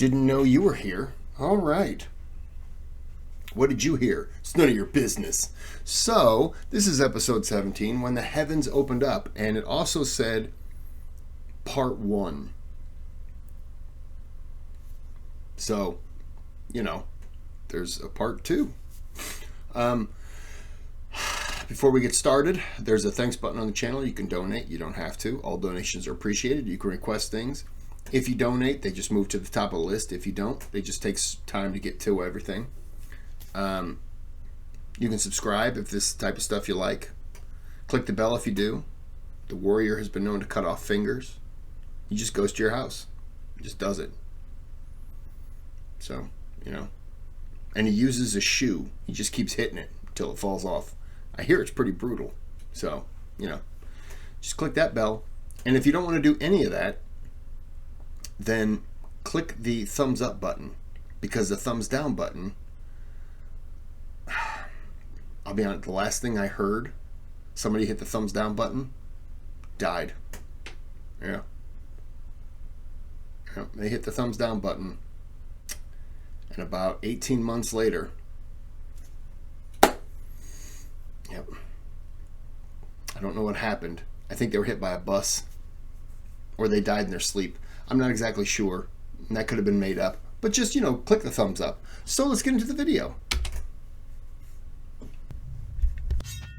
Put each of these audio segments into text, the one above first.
Didn't know you were here. All right. What did you hear? It's none of your business. So, this is episode 17, when the heavens opened up, and it also said part 1. So, there's a part 2. Before we get started, there's a thanks button on the channel. You can donate. You don't have to. All donations are appreciated. You can request things. If you donate, they just move to the top of the list. If you don't, it just takes time to get to everything. You can subscribe if this is the type of stuff you like. Click the bell if you do. The warrior has been known to cut off fingers. He just goes to your house. He just does it. So, And he uses a shoe. He just keeps hitting it until it falls off. I hear it's pretty brutal. So, just click that bell. And if you don't want to do any of that, then click the thumbs up button. Because the thumbs down button, I'll be honest, the last thing I heard, somebody hit the thumbs down button, died. Yeah. They hit the thumbs down button, and about 18 months later, I don't know what happened. I think they were hit by a bus, or they died in their sleep. I'm not exactly sure, and that could have been made up. But just, click the thumbs up. So let's get into the video.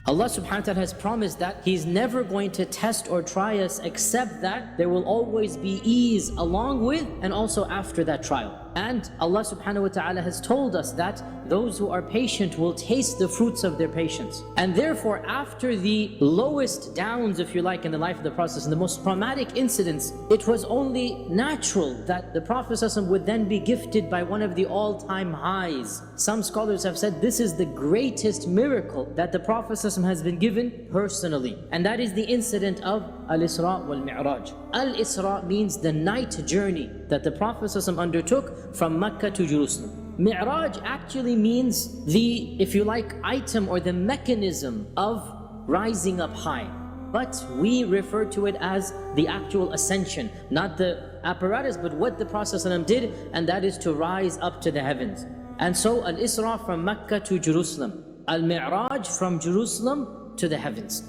Allah subhanahu wa ta'ala has promised that He's never going to test or try us except that there will always be ease along with and also after that trial. And Allah subhanahu wa ta'ala has told us that those who are patient will taste the fruits of their patience. And therefore, after the lowest downs, if you like, in the life of the Prophet, and the most traumatic incidents, it was only natural that the Prophet would then be gifted by one of the all-time highs. Some scholars have said this is the greatest miracle that the Prophet has been given personally. And that is the incident of Al-Isra wal-Mi'raj. Al-Isra means the night journey that the Prophet undertook from Mecca to Jerusalem. Mi'raj actually means the, if you like, item or the mechanism of rising up high. But we refer to it as the actual ascension, not the apparatus, but what the Prophet did, and that is to rise up to the heavens. And so Al-Isra from Mecca to Jerusalem, Al-Mi'raj from Jerusalem to the heavens.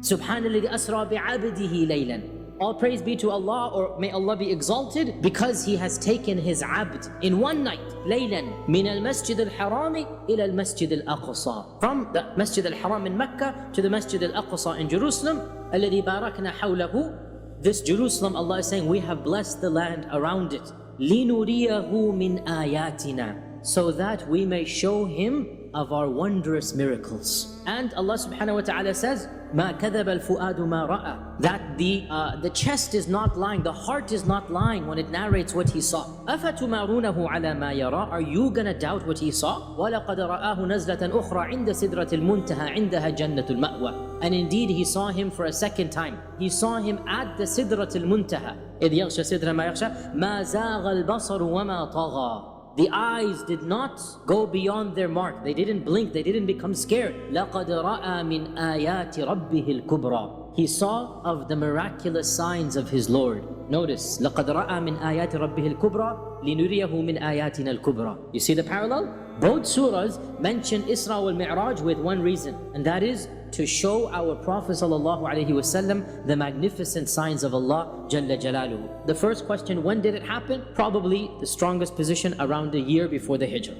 Subhanalladhi asra bi'abdihi laylan. All praise be to Allah, or may Allah be exalted, because He has taken His abd in one night, laylan, min al-masjid al-harami ila al-masjid al-aqsa. From the masjid al-haram in Mecca to the masjid al-aqsa in Jerusalem, alladhi barakna hawlahu. This Jerusalem, Allah is saying, we have blessed the land around it. Linuriyahu min ayatina. So that we may show Him of our wondrous miracles. And Allah subhanahu wa ta'ala says, مَا كَذَبَ الْفُؤَادُ مَا رَأَى. That the chest is not lying, the heart is not lying when it narrates what he saw. أَفَتُمَارُونَهُ عَلَى مَا يَرَى. Are you gonna doubt what he saw? وَلَقَدْ رَآهُ نَزْلَةً أُخْرَى عِنْدَ سِدْرَةِ الْمُنْتَهَى عِنْدَهَا جَنَّةُ الْمَأْوَى. And indeed he saw Him for a second time. He saw Him at the سِدْرَةِ الْمُنْتَهَى إِذْ يَغْشَى سِدْرَ مَا يَغْشَى مَا زَاغَ الْبَصَرُ وَمَا طَغَى. The eyes did not go beyond their mark. They didn't blink. They didn't become scared. لَقَدْ رَأَى مِنْ آيَاتِ رَبِّهِ الْكُبْرَى. He saw of the miraculous signs of his Lord. Notice, لَقَدْ رَأَى مِنْ آيَاتِ رَبِّهِ الْكُبْرَى لِنُرِيَهُ مِنْ آيَاتِنَا الْكُبْرَى. You see the parallel? Both surahs mention Isra wal Mi'raj with one reason, and that is to show our Prophet ﷺ the magnificent signs of Allah Jalla Jalaluhu. The first question, when did it happen? Probably the strongest position, around a year before the Hijrah.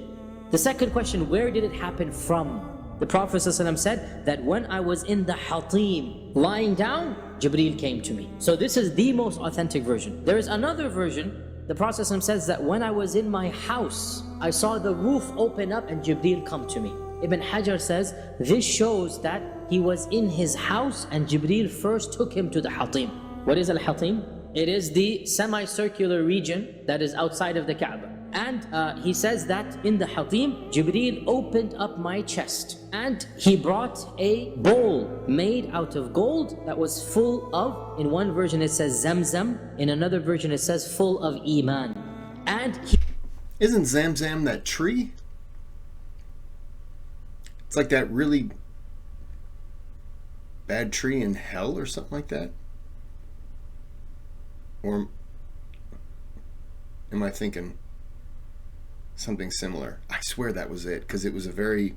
The second question, where did it happen from? The Prophet ﷺ said that when I was in the Hatim, lying down, Jibreel came to me. So this is the most authentic version. There is another version. The Prophet ﷺ says that when I was in my house, I saw the roof open up and Jibreel come to me. Ibn Hajar says this shows that he was in his house and Jibreel first took him to the Hatim. What is Al-Hatim? It is the semicircular region that is outside of the Kaaba. And he says that in the Hatim, Jibreel opened up my chest and he brought a bowl made out of gold that was full of, in one version it says Zamzam, in another version it says full of Iman. And Isn't Zamzam that tree? It's like that really bad tree in hell or something like that? Or am I thinking something similar. I swear that was it, because it was a very...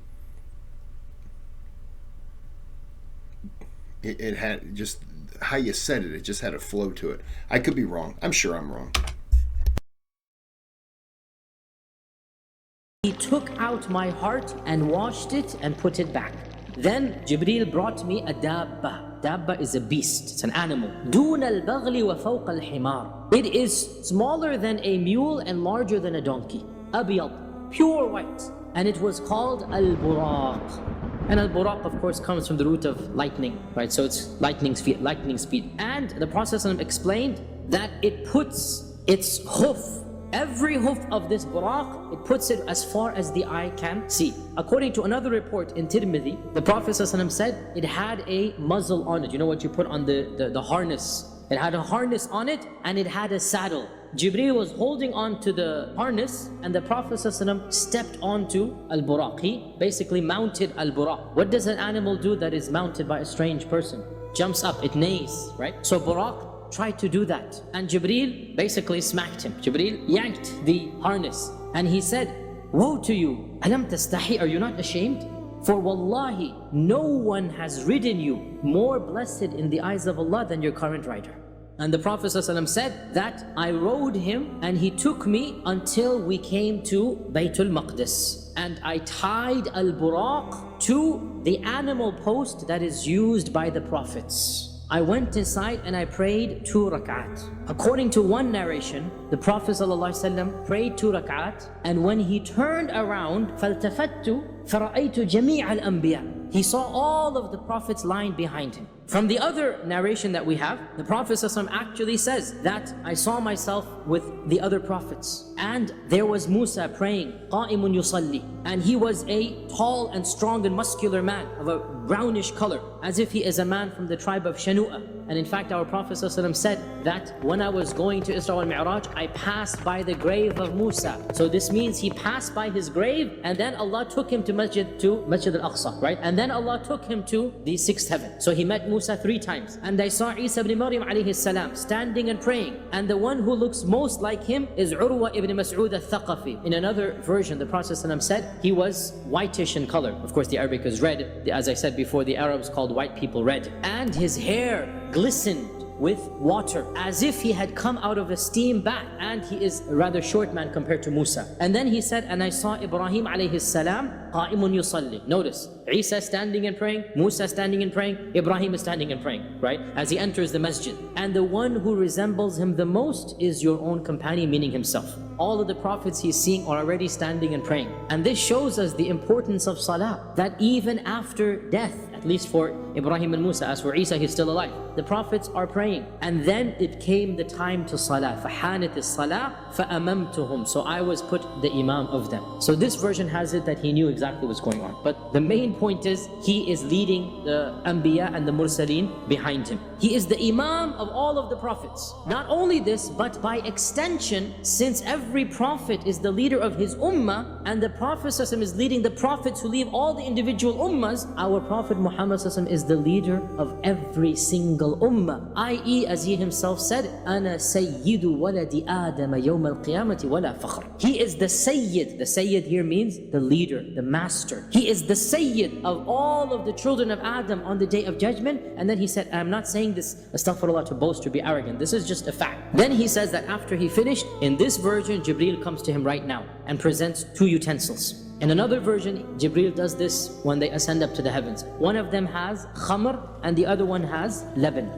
It had just... How you said it just had a flow to it. I could be wrong. I'm sure I'm wrong. He took out my heart and washed it and put it back. Then Jibreel brought me a dabba. Dabba is a beast, it's an animal. دون البغل وفوق الحمار. It is smaller than a mule and larger than a donkey. أبيض, pure white. And it was called al-buraq. And al-buraq, of course, comes from the root of lightning, right? So it's lightning speed. And the Prophet ﷺ explained that it puts its hoof, every hoof of this buraq, it puts it as far as the eye can see. According to another report in Tirmidhi, the Prophet ﷺ said it had a muzzle on it. You know what you put on the harness? It had a harness on it and it had a saddle. Jibreel was holding on to the harness and the Prophet ﷺ stepped onto al-buraq. He basically mounted al-buraq. What does an animal do that is mounted by a strange person? Jumps up, it neighs, right? So buraq tried to do that. And Jibreel basically smacked him. Jibreel yanked the harness and he said, "Woe to you! Alam tastahi, are you not ashamed? For wallahi, no one has ridden you more blessed in the eyes of Allah than your current rider." And the Prophet ﷺ said that I rode him and he took me until we came to Baytul Maqdis. And I tied al-buraq to the animal post that is used by the Prophets. I went inside and I prayed 2 rak'at. According to one narration, the Prophet ﷺ prayed 2 rak'at, and when he turned around, فَالْتَفَتُّ فَرَأَيْتُ جَمِيعَ الْأَنْبِيَاءِ. He saw all of the Prophets lying behind him. From the other narration that we have, the Prophet ﷺ actually says that I saw myself with the other Prophets. And there was Musa praying, قَائِمٌ يُصَلِّي. And he was a tall and strong and muscular man of a brownish color, as if he is a man from the tribe of Shanu'a. And in fact, our Prophet ﷺ said that when I was going to Isra wal Mi'raj, I passed by the grave of Musa. So this means he passed by his grave and then Allah took him to Masjid al-Aqsa, right? And then Allah took him to the 6th heaven. So he met Musa 3 times. And I saw Isa ibn Maryam alayhi salam standing and praying. And the one who looks most like him is Urwa ibn Mas'ud al-Thaqafi. In another version, the Prophet ﷺ said he was whitish in color. Of course, the Arabic is red. As I said before, the Arabs called white people red. And his hair glistened with water as if he had come out of a steam bath, and he is a rather short man compared to Musa. And then he said, and I saw Ibrahim alayhi salam qa'imun yusalli. Notice, Isa standing and praying, Musa standing and praying, Ibrahim is standing and praying, right? As he enters the masjid. And the one who resembles him the most is your own companion, meaning himself. All of the prophets he's seeing are already standing and praying. And this shows us the importance of salah, that even after death, at least for Ibrahim and Musa, as for Isa, he's still alive, the prophets are praying. And then it came the time to salah. فَحَانَتِ الصَّلَاةِ فَأَمَمْتُهُمْ. So I was put the imam of them. So this version has it that he knew exactly what's going on. But the main point is, he is leading the Anbiya and the Mursaleen behind him. He is the imam of all of the prophets. Not only this, but by extension, since every prophet is the leader of his ummah, and the Prophet ﷺ is leading the prophets who lead all the individual ummahs, our Prophet Muhammad ﷺ is the leader of every single ummah. I.e., as he himself said, أَنَا سَيِّدُ وَلَدِ آدَمَ يَوْمَ الْقِيَامَةِ وَلَا فَخْرٍ. He is the Sayyid. The Sayyid here means the leader, the master. He is the Sayyid of all of the children of Adam on the day of judgment. And then he said, I'm not saying this, astaghfirullah, to boast or be arrogant. This is just a fact. Then he says that after he finished, in this version, Jibreel comes to him right now and presents 2 utensils. In another version, Jibreel does this when they ascend up to the heavens. One of them has khamr and the other one has laban,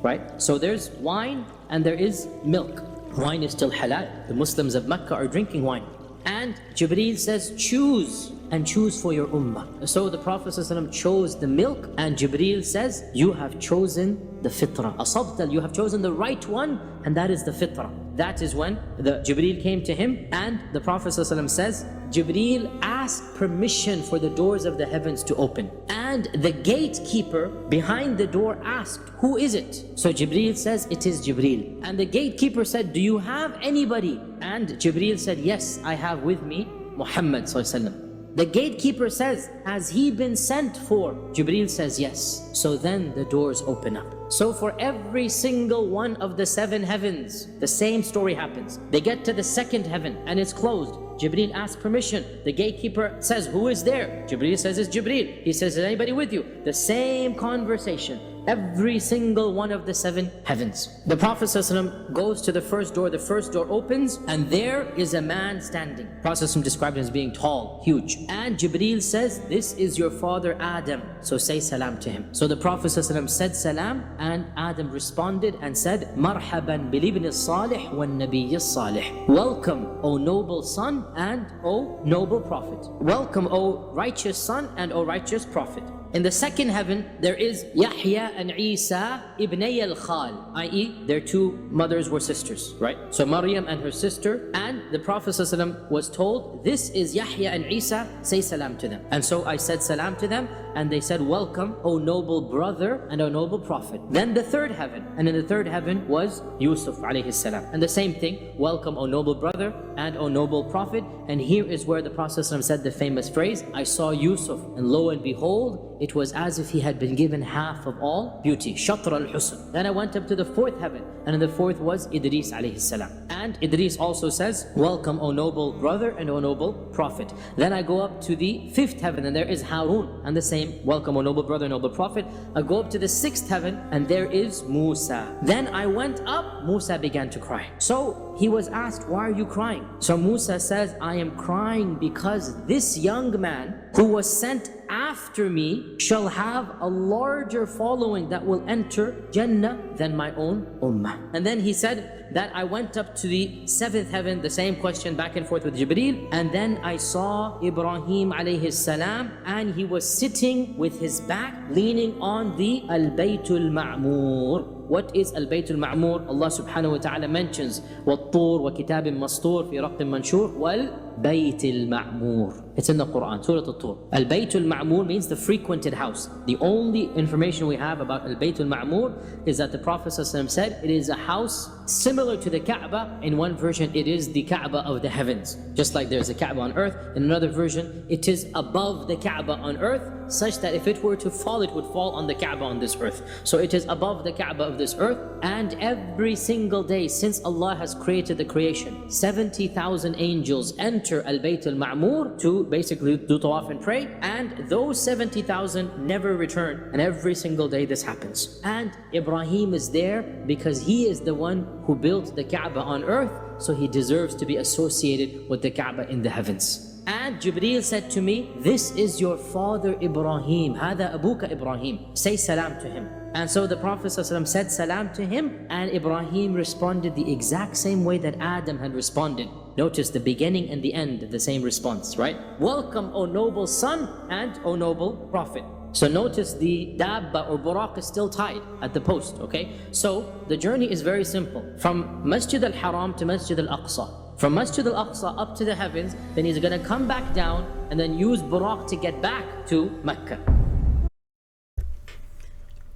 right? So there's wine and there is milk. Wine is still halal. The Muslims of Mecca are drinking wine. And Jibreel says, choose, and choose for your ummah. So the Prophet ﷺ chose the milk, and Jibreel says, you have chosen the fitrah. Asabtal, you have chosen the right one, and that is the fitrah. That is when the Jibreel came to him, and the Prophet ﷺ says, Jibreel asked permission for the doors of the heavens to open. And the gatekeeper behind the door asked, who is it? So Jibreel says, it is Jibreel. And the gatekeeper said, do you have anybody? And Jibreel said, yes, I have with me Muhammad ﷺ. The gatekeeper says, has he been sent for? Jibreel says, yes. So then the doors open up. So for every single one of the 7 heavens, the same story happens. They get to the 2nd heaven and it's closed. Jibreel asks permission. The gatekeeper says, who is there? Jibreel says, it's Jibreel. He says, is anybody with you? The same conversation. Every single one of the 7 heavens. The Prophet ﷺ goes to the first door opens, and there is a man standing. The Prophet ﷺ described him as being tall, huge. And Jibreel says, this is your father Adam, so say salam to him. So the Prophet ﷺ said salam, and Adam responded and said, Marhaban bil ibn salih wa nabiy salih. Welcome, O noble son and O noble prophet. Welcome, O righteous son and O righteous prophet. In the second heaven, there is Yahya and Isa ibnay al-Khal, i.e. their 2 mothers were sisters, right? So Maryam and her sister, and the Prophet ﷺ was told, this is Yahya and Isa, say salam to them. And so I said salam to them, and they said, welcome, O noble brother and O noble prophet. Then the third heaven, and in the third heaven was Yusuf alayhi salam. And the same thing, welcome, O noble brother and O noble prophet. And here is where the Prophet ﷺ said the famous phrase, I saw Yusuf, and lo and behold, it was as if he had been given half of all beauty, shatr al-husn. Then I went up to the fourth heaven, and in the fourth was Idris alayhi salam. And Idris also says, welcome, O noble brother and O noble prophet. Then I go up to the fifth heaven, and there is Harun, and the same, welcome, O noble brother and noble prophet. I go up to the sixth heaven, and there is Musa. Then I went up, Musa began to cry. So he was asked, why are you crying? So Musa says, I am crying because this young man who was sent after me shall have a larger following that will enter Jannah than my own ummah. And then he said that I went up to the seventh heaven, the same question back and forth with Jibreel, and then I saw Ibrahim alayhi salam, and he was sitting with his back leaning on the Al-Baytul Ma'mur. What is Al-Baytul Ma'mur? Allah subhanahu wa ta'ala mentions وَالطُّورِ وَكِتَابٍ مَسْطُورٍ فِي رَقٍّ مَنْشُورٍ وَالْبَيْتِ الْمَعْمُورِ. It's in the Quran, Surah Al-Tur. Al-Baytul Ma'mur means the frequented house. The only information we have about Al-Baytul Ma'mur is that the Prophet ﷺ said it is a house similar to the Kaaba. In one version, it is the Kaaba of the heavens. Just like there's a Kaaba on earth. In another version, it is above the Kaaba on earth, such that if it were to fall, it would fall on the Kaaba on this earth. So it is above the Kaaba of this earth. And every single day since Allah has created the creation, 70,000 angels enter Al-Bayt Al-Ma'mur to basically do tawaf and pray, and those 70,000 never return, and every single day this happens. And Ibrahim is there because he is the one who built the Kaaba on earth, so he deserves to be associated with the Kaaba in the heavens. And Jibreel said to me, this is your father Ibrahim, هذا أبوك Ibrahim, say salam to him. And so the Prophet ﷺ said salam to him, and Ibrahim responded the exact same way that Adam had responded. Notice the beginning and the end, the same response, right? Welcome, O noble son and O noble prophet. So notice the dabba or buraq is still tied at the post, okay? So the journey is very simple. From Masjid al-Haram to Masjid al-Aqsa. From Masjid al-Aqsa up to the heavens, then he's going to come back down and then use buraq to get back to Mecca.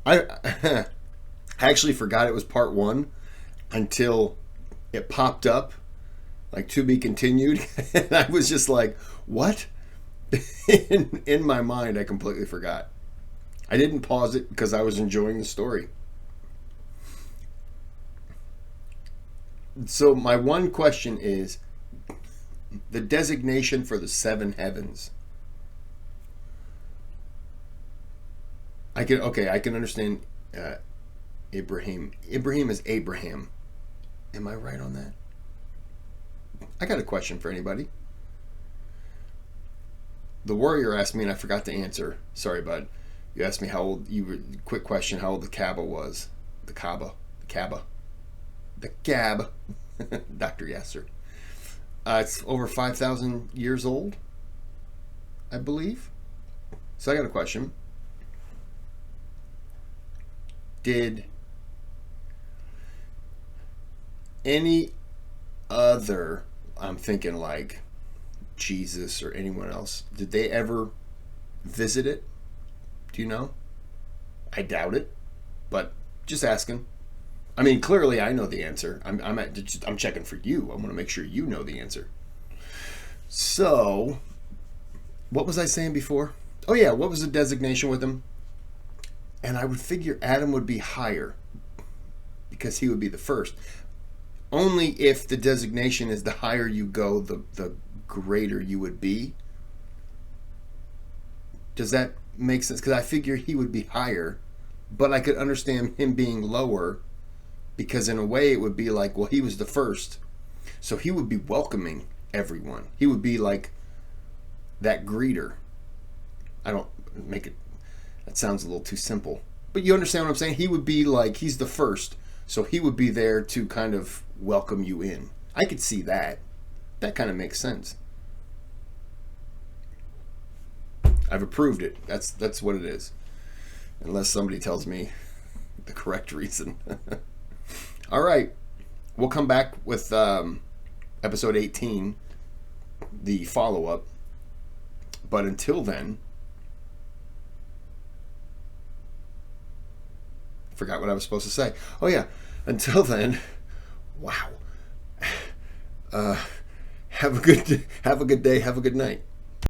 I actually forgot it was part 1 until it popped up, like to be continued. And I was just like, what? In my mind, I completely forgot. I didn't pause it because I was enjoying the story. So my one question is the designation for the 7 heavens. I can understand Ibrahim. Ibrahim is Abraham. Am I right on that? I got a question for anybody. The warrior asked me and I forgot to answer. Sorry, bud. You asked me how old, quick question, how old the Kaaba was. The Kaaba. Dr. Yasir. It's over 5,000 years old, I believe. So I got a question. Did any other, I'm thinking like Jesus or anyone else, did they ever visit it? Do you know? I doubt it, but just asking. I mean, clearly I know the answer. I'm checking for you. I want to make sure you know the answer. So, what was I saying before? Oh yeah, what was the designation with him? And I would figure Adam would be higher because he would be the first. Only if the designation is the higher you go, the greater you would be. Does that make sense? Because I figure he would be higher, but I could understand him being lower, because in a way it would be like, well, he was the first, so he would be welcoming everyone. He would be like that greeter. I don't make it, that sounds a little too simple, but you understand what I'm saying? He would be like, he's the first, so he would be there to kind of welcome you in. I could see that. That kind of makes sense. I've approved it. That's what it is. Unless somebody tells me the correct reason. All right. We'll come back with episode 18, the follow-up. But until then, I forgot what I was supposed to say. Oh, yeah. Until then, wow. Have a good day. Have a good night.